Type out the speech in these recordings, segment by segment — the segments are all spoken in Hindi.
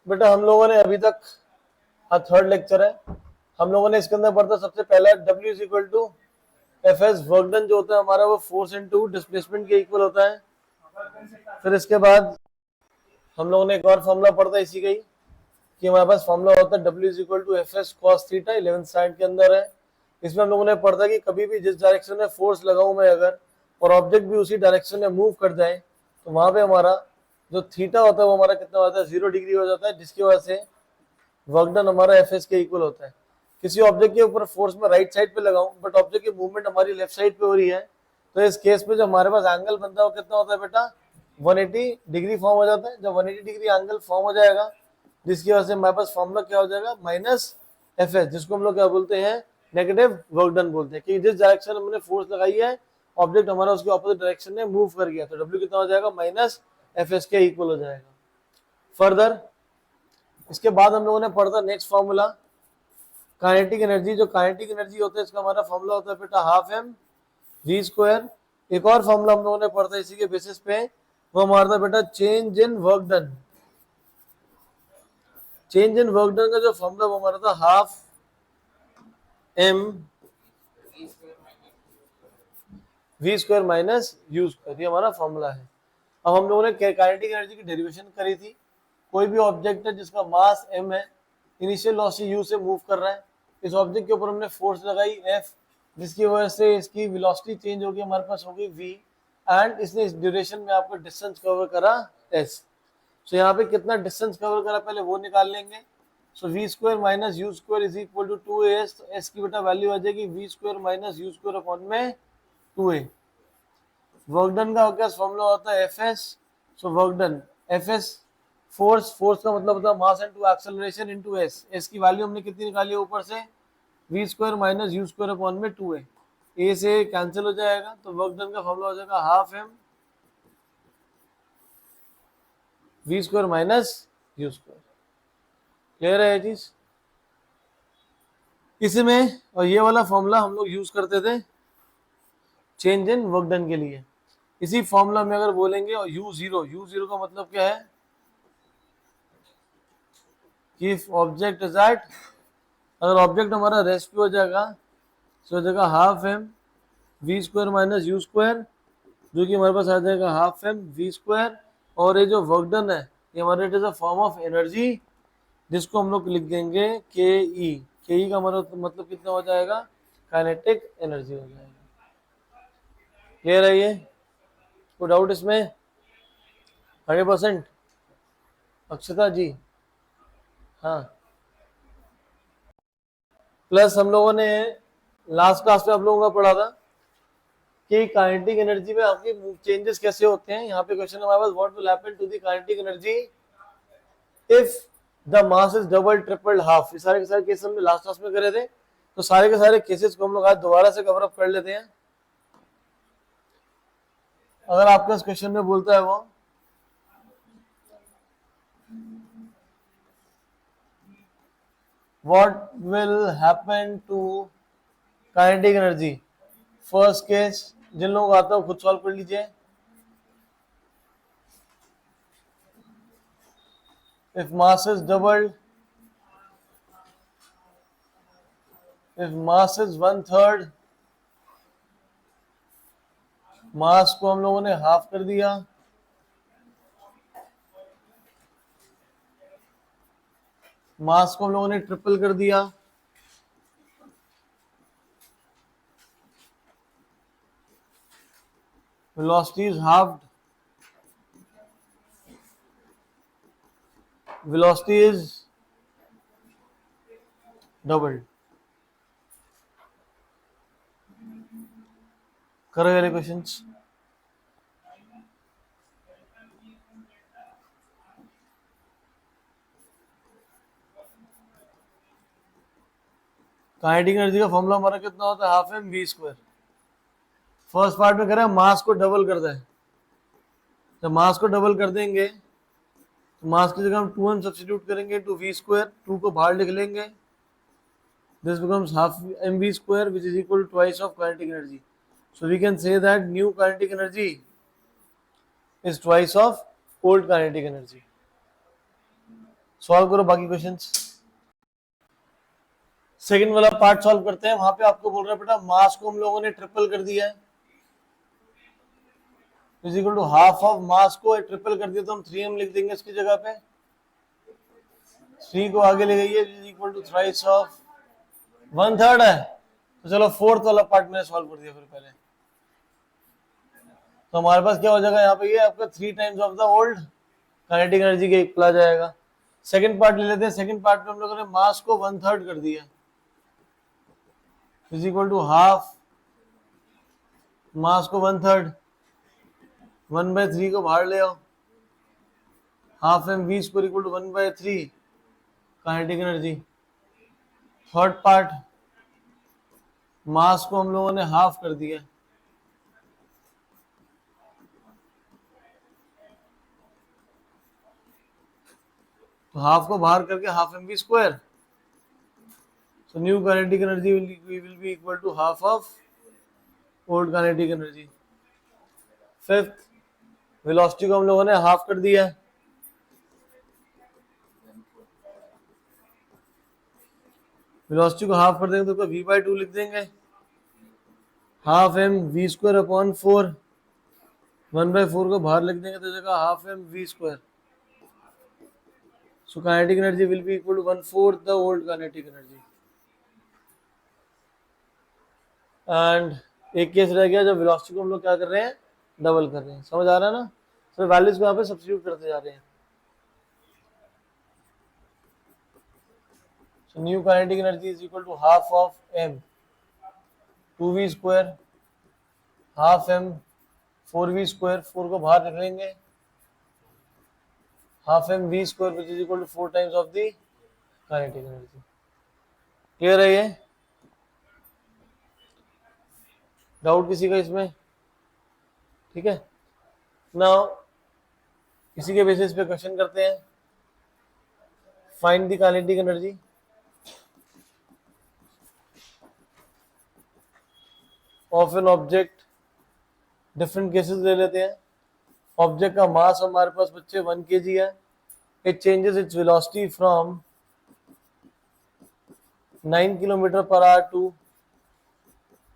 बेटा हम लोगों ने अभी तक थर्ड लेक्चर है, हम लोगों ने इसके अंदर पढ़ता सबसे पहला W is equal to F S, work done जो होता है हमारा वो फोर्स इनटू डिस्प्लेसमेंट के इक्वल होता है। फिर इसके बाद हम लोगों ने एक और फॉर्मूला पढ़ता इसी का ही, कि हमारे पास फॉर्मूला होता है W is equal to F S cos theta, 11th standard के अंदर है। इसमें हम लोगों ने पढ़ता कि कभी भी जिस डायरेक्शन में फोर्स लगाऊं मैं अगर, और ऑब्जेक्ट भी उसी डायरेक्शन में मूव कर जाए, तो वहां पे हमारा जो थीटा होता है वो हमारा कितना होता है, 0 डिग्री हो जाता है, जिसकी वजह से वर्क डन हमारा एफ एस के इक्वल होता है। किसी ऑब्जेक्ट के ऊपर फोर्स में राइट साइड पे लगाऊं बट ऑब्जेक्ट की मूवमेंट हमारी लेफ्ट साइड पे हो रही है, तो इस केस में जो हमारे पास एंगल बनता है वो कितना होता है बेटा, 180 डिग्री फॉर्म हो जाता है। जब 180 डिग्री एंगल फॉर्म हो जाएगा, जिसकी वजह से हमारे पास फॉर्मूला क्या हो जाएगा, माइनस एफ एस, जिसको हम लोग क्या बोलते हैं, नेगेटिव वर्क डन बोलते हैं, कि जिस डायरेक्शन में हमने फोर्स लगाई है ऑब्जेक्ट हमारा उसके ऑपोजिट डायरेक्शन में मूव कर गया, तो डब्ल्यू कितना हो जाएगा, माइनस एफ एस के इक्वल हो जाएगा। फर्दर इसके बाद हम लोगों ने पढ़ा नेक्स्ट फॉर्मूला काइनेटिक एनर्जी। जो काइनेटिक एनर्जी होता है इसका हमारा फॉर्मूला होता है बेटा हाफ एम वी स्क्वायर। एक और फॉर्मूला हम लोगों ने पढ़ा इसी के बेसिस पे, वो हमारा था बेटा change in work done. Change in work done का जो फॉर्मूला वो हमारा था half M we square minus you square, ये हमारा फॉर्मूला है। अब हम लोगों ने काइनेटिक एनर्जी की डेरिवेशन करी थी। कोई भी ऑब्जेक्ट है जिसका मास m है, इनिशियल वेलोसिटी u से मूव कर रहा है, इस ऑब्जेक्ट के ऊपर हमने फोर्स लगाई F, जिसकी वजह से इसकी वेलोसिटी चेंज होगी, हमारे पास होगी v, एंड इसने इस ड्यूरेशन में आपको डिस्टेंस कवर करा s। सो यहाँ पे कितना डिस्टेंस कवर करा पहले वो निकाल लेंगे। So v square minus you square is equal to 2as, तो s की बेटा वैल्यू आ जाएगी v square minus you square upon में 2a। वर्क डन का क्या फॉर्मूला होता है F S. So work done F S force, force का मतलब होता है mass into acceleration into S. S की वैल्यू हमने कितनी निकाली है ऊपर से, V square minus you square upon में 2a। ए से कैंसिल हो जाएगा, तो वर्क डन का फॉर्मूला हो जाएगा half M we square minus you square. Clear है ये चीज। इसमें और ये वाला फॉर्मूला हम लोग यूज करते थे चेंज इन वर्क डन के लिए। इसी फॉर्मूला में अगर बोलेंगे और u जीरो का मतलब क्या है, कि ऑब्जेक्ट इज एट, अगर ऑब्जेक्ट हमारा रेस्ट पे हो जाएगा तो हो जाएगा half M we square minus you square, जो कि हमारे पास आ जाएगा हाफ एम वी स्क्वायर। और ये जो वर्क डन है ये हमारे it is a form of energy, जिसको हम लोग लिख देंगे के ई। के ई का हमारा मतलब कितना हो जाएगा, काइनेटिक एनर्जी हो जाएगा। क्लियर है ये, कोई डाउट इसमें? 100%। अक्षता जी हाँ। प्लस हम लोगों ने लास्ट क्लास में आप लोगों का पढ़ा था कि काइनेटिक एनर्जी में आपकी चेंजेस कैसे होते हैं। यहाँ पे क्वेश्चन हमारे पास, what will happen to the kinetic energy if the mass is double triple half. ये सारे के सारे केस हमने लास्ट क्लास में करे थे, तो सारे के सारे केसेस को हम लोग आज दोबारा से कवर अप कर लेते हैं। अगर आपका इस क्वेश्चन में बोलता है वो what will happen to kinetic energy, first case जिन लोगों को आता है खुद सॉल्व कर लीजिए। if mass is doubled, if mass is 1/3, मास को हम लोगों ने हाफ कर दिया, मास को हम लोगों ने ट्रिपल कर दिया, velocity is halved, velocity is doubled. करो वाले क्वेश्चंस। काइनेटिक एनर्जी का फॉर्मूला हमारा कितना होता है, half M we square. First part में करें मास को डबल कर दें, जब मास को डबल कर देंगे तो मास की जगह हम 2m सब्स्टिट्यूट करेंगे टू वी स्क्वायर, 2 को बाहर लिख लेंगे, this becomes half M we square which is equal to twice of kinetic energy. So we can say that new kinetic energy is twice of old kinetic energy. Solve करो बाकी क्वेश्चंस। सेकंड वाला पार्ट सॉल्व करते हैं। वहां पे आपको बोल रहा है बेटा मास को हम लोगों ने ट्रिपल कर दिया है, is equal to half of mass को ट्रिपल कर दिया तो हम 3m लिख देंगे इसकी जगह पे। 3 को आगे ले गई है, is equal to thrice of 1/3 है। तो चलो फोर्थ वाला पार्ट मैंने सॉल्व कर दिया फिर पहले। तो हमारे पास क्या हो जाएगा यहाँ पे, ये आपका 3 times of the old kinetic energy के इक्वल आ जाएगा। सेकंड पार्ट ले लेते हैं। सेकंड पार्ट में हम लोगों ने मास को 1/3 कर दिया, is equal to half mass को 1/3, 1/3 को बाहर ले आओ, half M we square equal to 1/3 kinetic energy. Third part mass को हम लोगों ने हाफ कर दिया, तो हाफ को बाहर करके half M we square, so new kinetic energy will be equal to half of old kinetic energy। Fifth velocity को हम लोगों ने हाफ कर दिया, वेलोसिटी को हाफ कर देंगे तो v/2 लिख देंगे, half M we square upon 4, 1/4 को बाहर लिख देंगे तो जगह half M we square. So kinetic energy will be equal to 1/4 the old kinetic energy. And एक केस रह गया जब वेलोसिटी को हम लोग क्या कर रहे हैं, डबल कर रहे हैं। समझ आ रहा है ना? तो वैल्यूज को यहाँ पे सब्स्टिट्यूट करते जा रहे हैं। So new kinetic energy is equal to half of m 2v square, half m 4v square, 4 को बाहर रख लेंगे, half m v square which is equal to 4 times of the kinetic energy। Clear है ये? डाउट किसी का इसमें? ठीक है, नाउ इसी के बेसिस पे क्वेश्चन करते हैं। Find the kinetic energy. Of an object, different cases ले लेते हैं। ऑब्जेक्ट का मास हमारे पास बच्चे 1 kg है। It changes its velocity from 9 kilometre पर आवर टू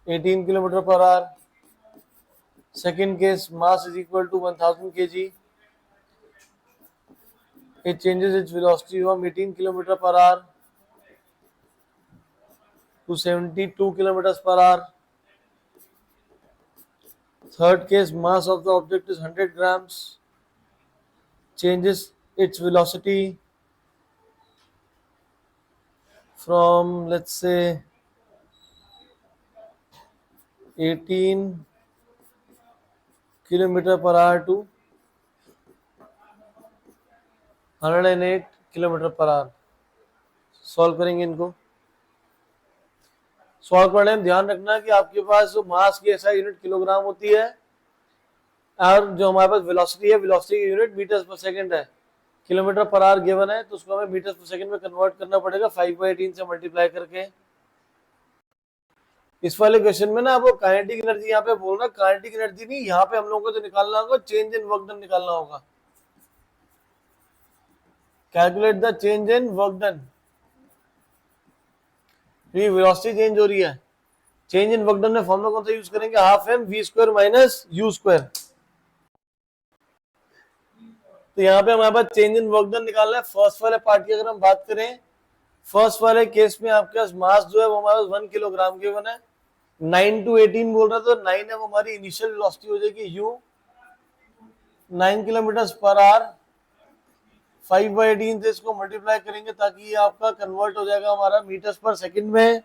18 किलोमीटर पर hour. Second case mass is equal to 1000 kg। It changes its velocity from 18 kilometre पर आवर टू 72 किलोमीटर पर hour. Third case, mass of the object is 100 grams, changes its velocity from, let's say, 18 kilometre पर आवर टू 108 किलोमीटर पर आवर। सॉल्व करेंगे इनको। सॉल्व करने में ध्यान रखना कि आपके पास जो मास की ऐसा यूनिट किलोग्राम होती है और जो हमारे पास वेलोसिटी है, वेलोसिटी की यूनिट मीटर्स पर सेकंड है। किलोमीटर पर आवर गिवन है तो उसको हमें मीटर्स पर सेकंड में कन्वर्ट करना पड़ेगा 5/18 से मल्टीप्लाई करके। इस वाले क्वेश्चन में ना आपको काइनेटिक एनर्जी यहाँ पे बोल रहा, काइनेटिक एनर्जी नहीं, यहाँ पे हम लोगों को जो निकालना होगा चेंज इन वर्क डन निकालना होगा। Calculate the change in work done. Velocity change हो रही है, चेंज इन वर्क डन में फॉर्मूला कौन सा यूज करेंगे, half M we square minus you square. तो यहाँ पे हमारे पास चेंज इन वर्क डन निकालना है। फर्स्ट वाले पार्ट की अगर हम बात करें, फर्स्ट वाले केस में आपके पास मास जो है वो हमारे पास 1 किलोग्राम के बना है। 9 to 18 बोल रहा है तो 9 है वो हमारी इनिशियल वेलोसिटी हो जाएगी u, 9 किलोमीटर पर आवर, 5/18 से इसको मल्टीप्लाई करेंगे ताकि ये आपका कन्वर्ट हो जाएगा हमारा मीटर्स पर सेकंड में।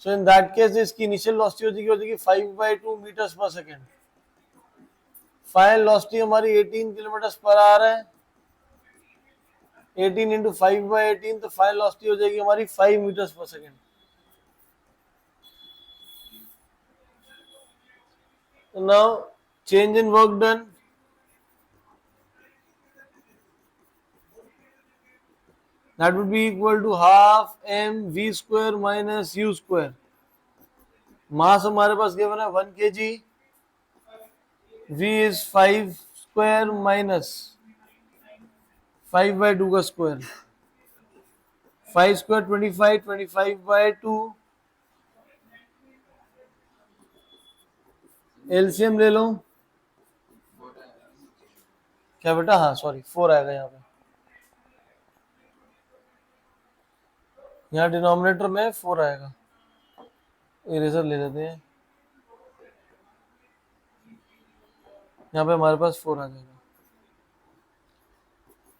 सो इन दैट केस इसकी इनिशियल वेलोसिटी हो जाएगी 5/2 metres per second. Final velocity हमारी 18 किलोमीटर पर आवर है। 18 इंटू 5/18 तो फाइनल वेलोसिटी हो जाएगी हमारी 5 meters per second. So now change in work done, that would be equal to half m v square minus u square। मास हमारे पास गिवन है 1 kg, v is 5 square minus 5/2 का स्क्वायर, 5 स्क्वायर 25, 25/2, एलसीएम ले लो। क्या बेटा? हाँ सॉरी 4 आएगा यहाँ पे, यहाँ डिनोमिनेटर में 4 आएगा। इरेजर ले लेते हैं, यहाँ पे हमारे पास 4 आ जाएगा।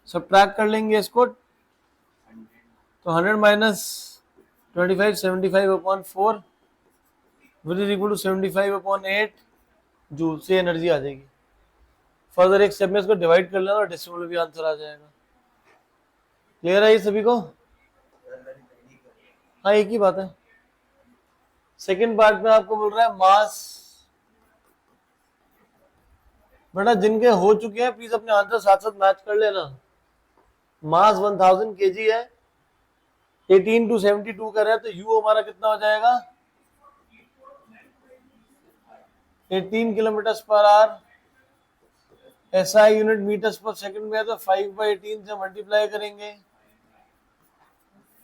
सब्ट्रैक्ट कर लेंगे इसको, तो 100 minus 25, 75/4 which is equal to 75/8 joule से एनर्जी आ जाएगी। फर्दर एक स्टेप में इसको डिवाइड कर लेना और डेसिमल में भी आंसर आ जाएगा। क्लियर है ये सभी को? हाँ एक ही बात है। सेकंड पार्ट में आपको बोल रहा है मास। बेटा जिनके हो चुके हैं प्लीज अपने आंसर साथ साथ मैच कर लेना। मास 1000 kg है, 18 to 72 कर रहे हैं, तो यू हमारा कितना हो जाएगा? 18 किलोमीटर पर hour. SI unit metres per second में है, तो 5/18 से मल्टीप्लाई करेंगे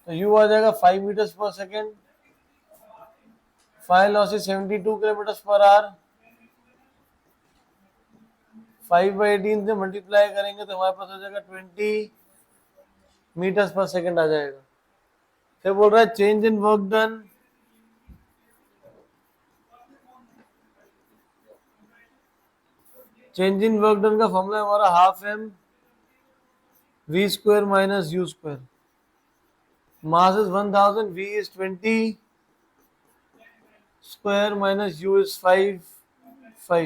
तो यू आ जाएगा 5 meters per second. Final losses 72 kilometre पर आवर, 5/18 से मल्टीप्लाई करेंगे तो हमारे पास हो जाएगा 20 मीटर्स पर सेकंड आ जाएगा। फिर बोल रहा है change in work done. Change in work done का फॉर्मूला हमारा half M we square minus you square. Mass is 1000, V is 20 square minus U is 5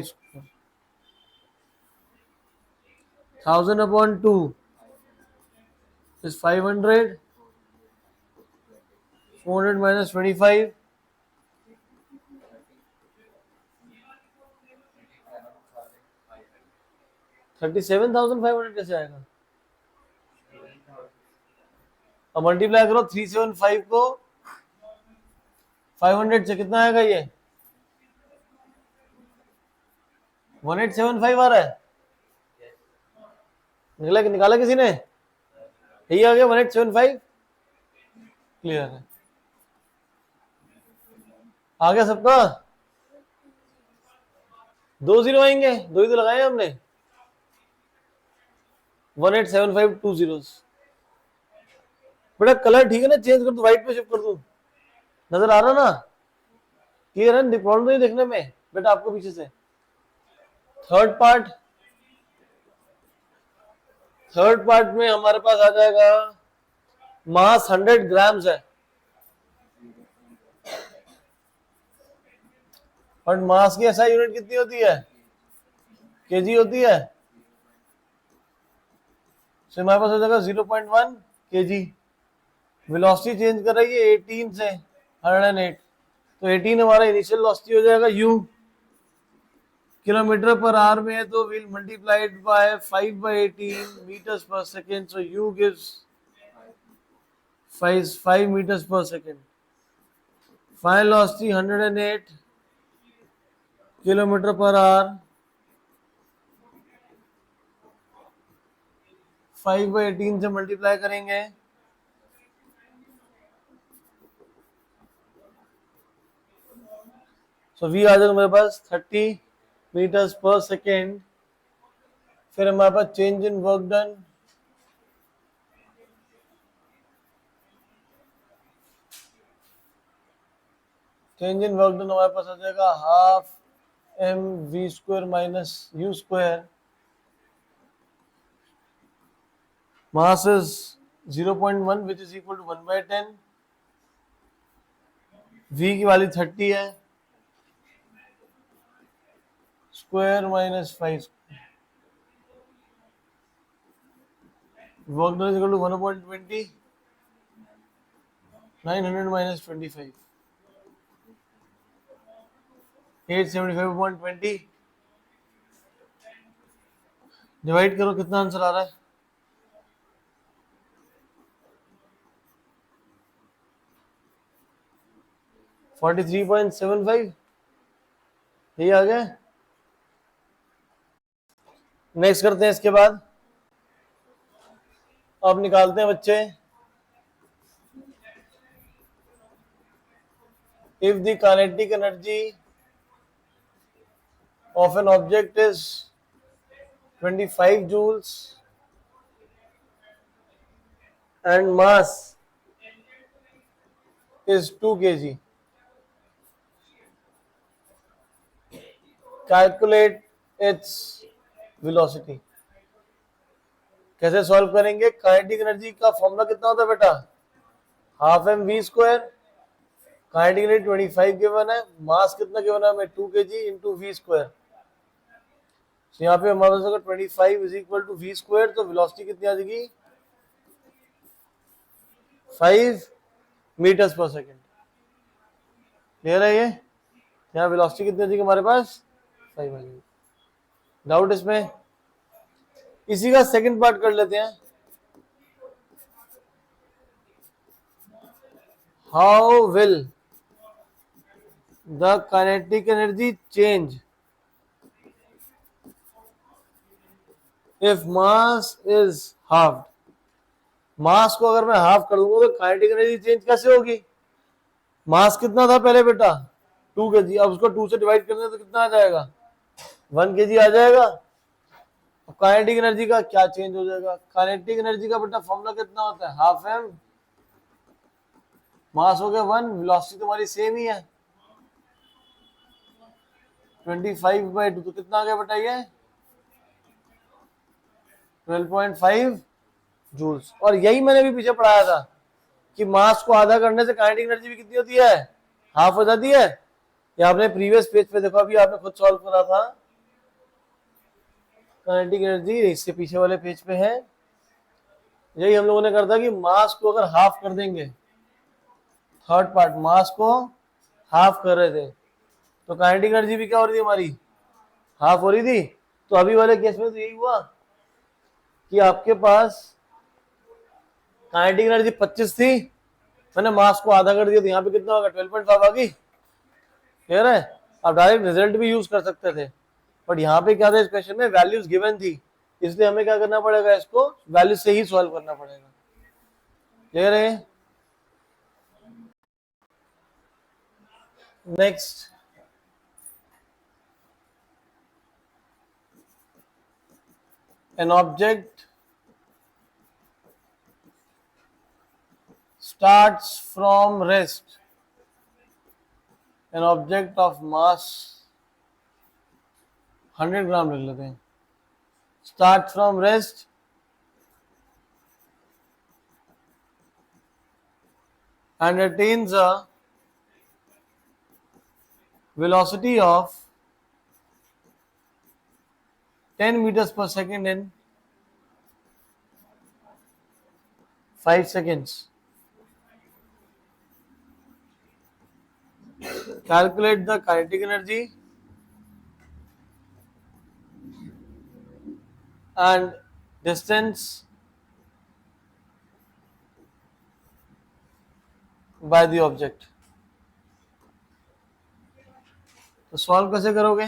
square. 1000/2 is 500, 400 minus 25, 37,500 कैसे आएगा? अब मल्टीप्लाई करो 375 को 500 से, कितना आएगा ये? 1875 आ रहा है। निकाला किसी ने? यही आ गया 1875। क्लियर है? आ गया सबका? 2 जीरो आएंगे, 2 ही तो लगाए हमने। 1875 बेटा कलर ठीक है ना? चेंज कर दो, व्हाइट पे शिफ्ट कर दो। नजर आ रहा ना? क्लियर है? प्रॉब्लम नहीं देखने में बेटा आपको पीछे से। थर्ड पार्ट में हमारे पास आ जाएगा मास 100 ग्राम्स है, और मास की एसआई यूनिट कितनी होती है? केजी होती है। तो हमारे पास हो जाएगा 0.1 केजी। वेलोसिटी चेंज कर रही है 18 से 108, तो 18 हमारा इनिशियल वेलोसिटी हो जाएगा यू। किलोमीटर पर आवर में है तो विल मल्टीप्लाइड बाय 5/18 मीटर्स पर second, so you gives 5 meters पर सेकेंड। फाइनल वेलोसिटी 108 किलोमीटर पर आवर, 5/18 से मल्टीप्लाई करेंगे सो वी आ जाएगा मेरे पास 30 मीटर्स पर सेकेंड। फिर हमारे पास चेंज इन वर्क डन, हमारे पास आ जाएगा half M we square minus you square. Mass is 0.1 which is equal to 1/10। V की वैल्यू 30 है, square minus 5 work done is equal to 1/20, 900 minus 25, 875/20। Divide करो, कितना आंसर आ रहा है? 43.75। यही आ गया। नेक्स्ट करते हैं इसके बाद। अब निकालते हैं बच्चे। If the kinetic energy of an object is 25 joules and mass is 2 kg, calculate its velocity। कैसे सॉल्व करेंगे? काइनेटिक एनर्जी का फॉर्मूला कितना होता है बेटा? Half M we square. Kinetic energy 25 given है, मास कितना गिवन है हमें? 2 kg इंटू वी स्क्वायर। यहाँ पे हमारे पास 25 is equal to v square, तो वेलोसिटी कितनी आ जाएगी? 5 मीटर्स पर सेकेंड। क्लियर है ये? यहाँ वेलोसिटी कितनी आ जाएगी हमारे पास? 5 आ जाएगी। डाउट इसमें? इसी का सेकंड पार्ट कर लेते हैं। How will the kinetic energy change if mass is half. Mass को अगर मैं हाफ कर दूंगा तो काइनेटिक एनर्जी चेंज कैसे होगी? मास कितना था पहले बेटा? 2 kg। अब उसको 2 से डिवाइड करने तो कितना आ जाएगा? 1 kg आ जाएगा। काइनेटिक एनर्जी का क्या चेंज हो जाएगा? काइनेटिक एनर्जी का बेटा फॉर्मूला कितना होता है? हाफ एम, मास हो गया 1, वेलोसिटी तुम्हारी सेम ही है 25/2, तो कितना आ गया बेटा ये? 12.5 जूल्स। और यही मैंने भी पीछे पढ़ाया था कि मास को आधा करने से काइनेटिक एनर्जी भी कितनी होती है? हाफ हो जाती है। ये आपने प्रीवियस पेज पे देखा, अभी आपने खुद सॉल्व करा था। काइनेटिक एनर्जी इससे पीछे वाले पेज पे है। यही हम लोगों ने करा था कि मास को अगर हाफ कर देंगे, थर्ड पार्ट मास को हाफ कर रहे थे, तो काइनेटिक एनर्जी भी क्या हो रही थी हमारी? हाफ हो रही थी। तो अभी वाले केस में तो यही हुआ कि आपके पास काइनेटिक एनर्जी 25 थी, मैंने मास को आधा कर दिया, तो यहाँ पे कितना होगा? 12.5 आ गई। क्लियर है? आप डायरेक्ट रिजल्ट भी यूज कर सकते थे, बट यहाँ पे क्या था इस क्वेश्चन में? वैल्यूज गिवन थी, इसलिए हमें क्या करना पड़ेगा? इसको वैल्यू से ही सॉल्व करना पड़ेगा। क्लियर है? Next, an object starts from rest, an object of mass 100 ग्राम लिख लेते हैं, start from rest and attains a velocity of 10 meters per second in 5 seconds. Calculate the kinetic energy and distance by the object. तो सॉल्व कैसे करोगे?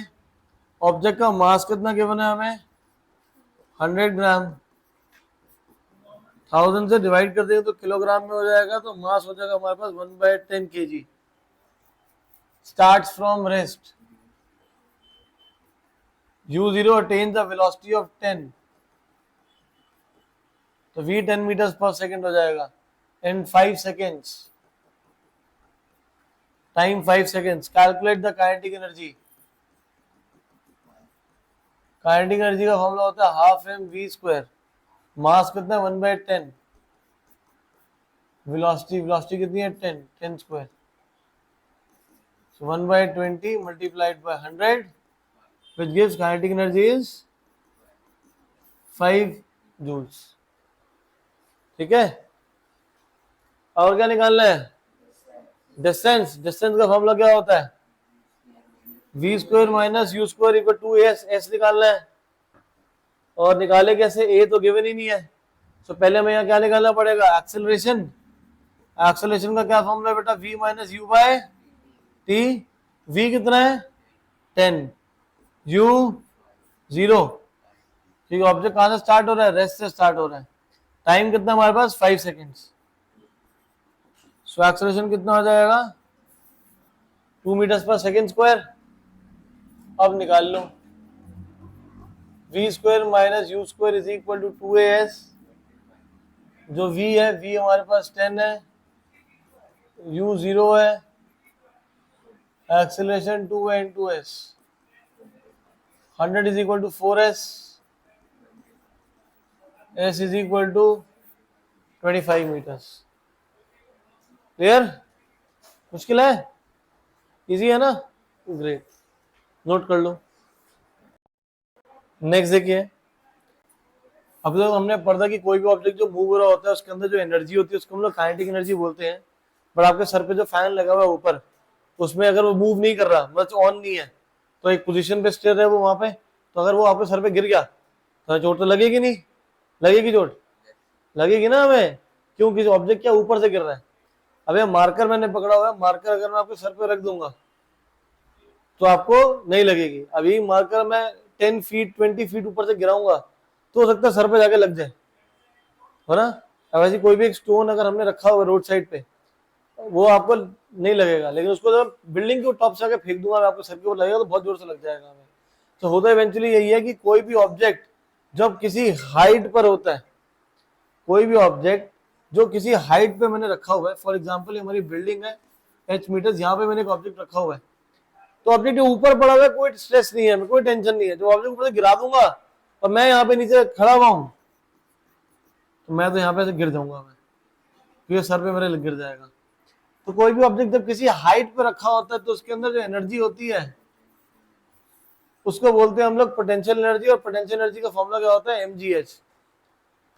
ऑब्जेक्ट का मास कितना गिवन है हमें? 100 ग्राम। 1000 से डिवाइड कर देंगे तो किलोग्राम में हो जाएगा, तो मास हो जाएगा हमारे पास 1/10 kg। Starts from rest, u0 attains the velocity of 10, तो v 10 मीटर्स पर सेकेंड हो जाएगा इन 5 seconds, time 5 seconds। Calculate the kinetic energy. Kinetic energy का फॉर्मूला होता है हाफ एम वी स्क्वायर, मास कितना है? 1/10, वेलोसिटी कितनी है? 10 square, so 1/20 multiplied by 100 which gives kinetic energy is 5 joules। ठीक है? और क्या निकालना है? डिस्टेंस। डिस्टेंस का फॉर्मूला क्या होता है? V square minus you square equal to s. S निकालना है, और निकाले कैसे? ए तो गिवन ही नहीं है, तो पहले हमें यहाँ क्या निकालना पड़ेगा? एक्सेलरेशन। एक्सेलरेशन का क्या फॉर्मूला है बेटा? v minus u by t. v कितना है? 10, u 0। ठीक है, ऑब्जेक्ट कहाँ से स्टार्ट हो रहा है? रेस्ट से स्टार्ट हो रहा है। टाइम कितना हमारे पास 5 सेकेंड्स। सो एक्सेलरेशन कितना हो जाएगा 2 मीटर्स पर सेकेंड स्क्वायर। अब निकाल लो v square minus you square is equal to 2as। जो v है v हमारे पास 10 है, u 0 है, एक्सेलरेशन 2 है into s, 100 is equal to 4s, s is equal to 25 metres. Clear? मुश्किल है? इजी है ना? ग्रेट, नोट कर लो। नेक्स्ट देखिए, अब तक हमने पढ़ा कि कोई भी ऑब्जेक्ट जो मूव हो रहा होता है उसके अंदर जो एनर्जी होती है उसको हम लोग काइनेटिक एनर्जी बोलते हैं। बट आपके सर पे जो फैन लगा हुआ है ऊपर, उसमें अगर वो मूव नहीं कर रहा, मतलब ऑन नहीं है, तो एक पोजीशन पे स्टेयर है वो वहां पे, तो अगर वो आपके सर पे गिर गया तो चोट तो लगेगी नहीं? लगेगी चोट? लगेगी ना हमें, क्यों? किसी ऑब्जेक्ट क्या ऊपर से गिर रहा है। अब ये मार्कर मैंने पकड़ा हुआ है, मार्कर अगर मैं आपके सर पे रख दूंगा तो आपको नहीं लगेगी। अभी मार्कर मैं 10 फीट 20 फीट ऊपर से गिराऊंगा तो हो सकता है सर पे जाके लग जाए, है ना? अब ऐसी कोई भी एक स्टोन अगर हमने रखा हुआ रोड साइड पे, वो आपको नहीं लगेगा, लेकिन उसको जब बिल्डिंग के टॉप से आके फेंक दूंगा आपको सर के ऊपर लगेगा तो बहुत जोर से लग जाएगा हमें। तो होता इवेंचुअली यही है कि कोई भी ऑब्जेक्ट जब किसी हाइट पर होता है, कोई भी ऑब्जेक्ट जो किसी हाइट पे मैंने रखा हुआ है, फॉर एग्जाम्पल हमारी बिल्डिंग है h मीटर्स, यहाँ पे मैंने एक ऑब्जेक्ट रखा हुआ है, तो ऑब्जेक्ट ऊपर पड़ा हुआ है, कोई स्ट्रेस नहीं है, कोई टेंशन नहीं है। जो ऑब्जेक्ट ऊपर से गिरा दूंगा और मैं यहाँ पे नीचे खड़ा हुआ हूँ तो मैं तो यहाँ पे से गिर जाऊंगा मैं, क्योंकि सर पे मेरे गिर जाएगा। तो कोई भी ऑब्जेक्ट जब किसी हाइट पे रखा होता है तो उसके अंदर जो एनर्जी होती है उसको बोलते हैं हम लोग पोटेंशियल एनर्जी। और पोटेंशियल एनर्जी का फॉर्मूला क्या होता है? mgh।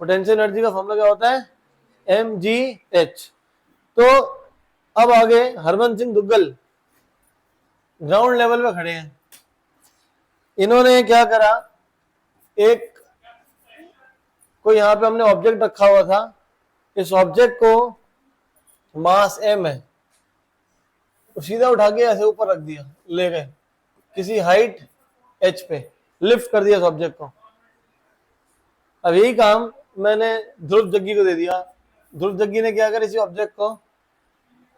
पोटेंशियल एनर्जी का फॉर्मूला क्या होता है? mgh। तो अब आगे हरमन सिंह दुग्गल ग्राउंड लेवल पे खड़े हैं, इन्होंने क्या करा, एक कोई यहाँ पे हमने ऑब्जेक्ट रखा हुआ था, इस ऑब्जेक्ट को मास m है, तो सीधा उठा के ऐसे ऊपर रख दिया, ले गए किसी हाइट h पे, लिफ्ट कर दिया इस ऑब्जेक्ट को। अब यही काम मैंने ध्रुव जग्गी को दे दिया। ध्रुव जग्गी ने क्या करा, इसी ऑब्जेक्ट को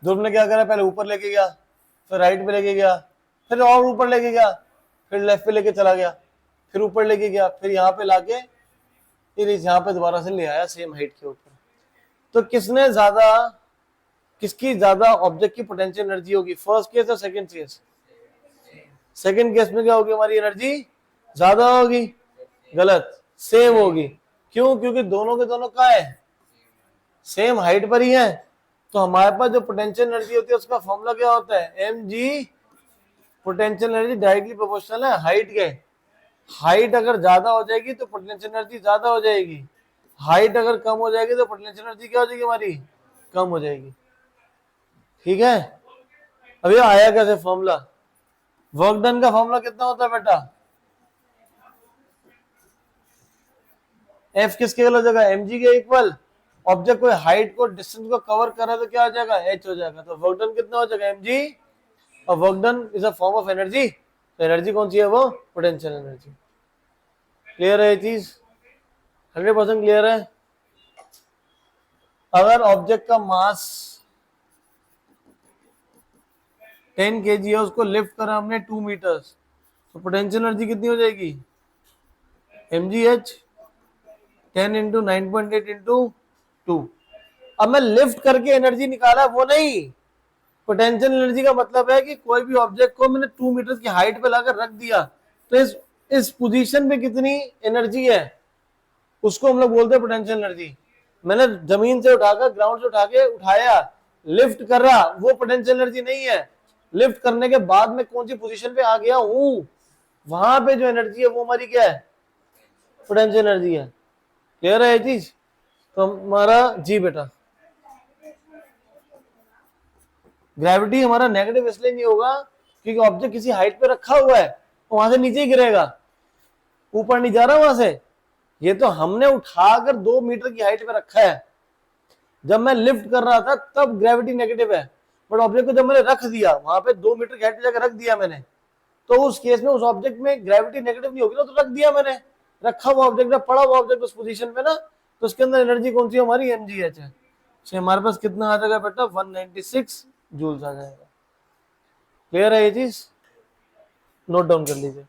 ध्रुव ने क्या करा, पहले ऊपर लेके गया, फिर राइट पे लेके गया, फिर और ऊपर लेके गया, फिर लेफ्ट पे लेके चला गया, फिर ऊपर लेके गया, फिर यहाँ पे लाके फिर यहाँ पे दोबारा से ले आया सेम हाइट के ऊपर। तो किसकी ज्यादा ऑब्जेक्ट की पोटेंशियल एनर्जी होगी? फर्स्ट केस और सेकंड केस? सेकंड केस में क्या होगी, हमारी एनर्जी ज्यादा होगी। गलत, सेम होगी। क्यों? क्योंकि दोनों के दोनों क्या है, सेम हाइट पर ही है। तो हमारे पास जो पोटेंशियल एनर्जी होती है उसका फॉर्मूला क्या होता है? mg। Potential energy directly proportional है हाइट के। हाइट अगर ज्यादा हो जाएगी तो पोटेंशियल एनर्जी ज्यादा हो जाएगी, हाइट अगर कम हो जाएगी तो पोटेंशियल एनर्जी क्या हो जाएगी, हमारी कम हो जाएगी। ठीक है? अब ये आया कैसे फॉर्मूला? वर्क डन का फॉर्मूला कितना होता है बेटा? F किसके हो जाएगा? mg के इक्वल। ऑब्जेक्ट कोई हाइट को डिस्टेंस को कवर कर रहा है तो क्या हो जाएगा? h हो जाएगा। तो वर्क डन कितना हो जाएगा? mg। और work done is a form of energy, तो एनर्जी कौन सी है? वो पोटेंशियल एनर्जी। क्लियर है ये चीज? 100% क्लियर है? अगर ऑब्जेक्ट का मास 10 kg है, उसको लिफ्ट करा हमने 2 मीटर्स, तो पोटेंशियल एनर्जी कितनी हो जाएगी? mgh 10 into 9.8 into 2। अब मैं लिफ्ट करके एनर्जी निकाला वो नहीं, पोटेंशियल एनर्जी का मतलब है कि कोई भी ऑब्जेक्ट को मैंने 2 मीटर की हाइट पे लाकर रख दिया तो इस पोजीशन पे कितनी एनर्जी है उसको हम लोग बोलते हैं पोटेंशियल एनर्जी। मैंने जमीन से उठाकर, ग्राउंड से उठा के उठाया, लिफ्ट कर रहा, वो पोटेंशियल एनर्जी नहीं है। लिफ्ट करने के बाद में कौन सी पोजीशन पे आ गया हूं, वहां पे जो एनर्जी है वो हमारी क्या है? पोटेंशियल एनर्जी है। क्लियर है ये चीज? तो हमारा जी बेटा, ग्रेविटी हमारा नेगेटिव इसलिए नहीं होगा क्योंकि ऑब्जेक्ट किसी हाइट पे रखा हुआ है, तो वहां से नीचे ही गिरेगा, ऊपर नहीं जा रहा वहां से। ये तो हमने उठाकर 2 मीटर की हाइट पे रखा है, जब मैं लिफ्ट कर रहा था तब ग्रेविटी नेगेटिव है। बट ऑब्जेक्ट को जब मैंने रख दिया वहां पे 2 मीटर की हाइट पे जाकर रख दिया मैंने, तो उस केस में उस ऑब्जेक्ट में ग्रेविटी नेगेटिव नहीं होगी ना, तो रख दिया मैंने, रखा हुआ ऑब्जेक्ट पड़ा हुआ ऑब्जेक्ट उस पोजीशन पे ना, तो उसके अंदर एनर्जी कौन सी है हमारी, mgh है। तो हमारे पास कितना आ जाएगा बेटा, 196 जूल्स आ जाएगा। क्लियर है ये चीज, नोट डाउन कर लीजिए।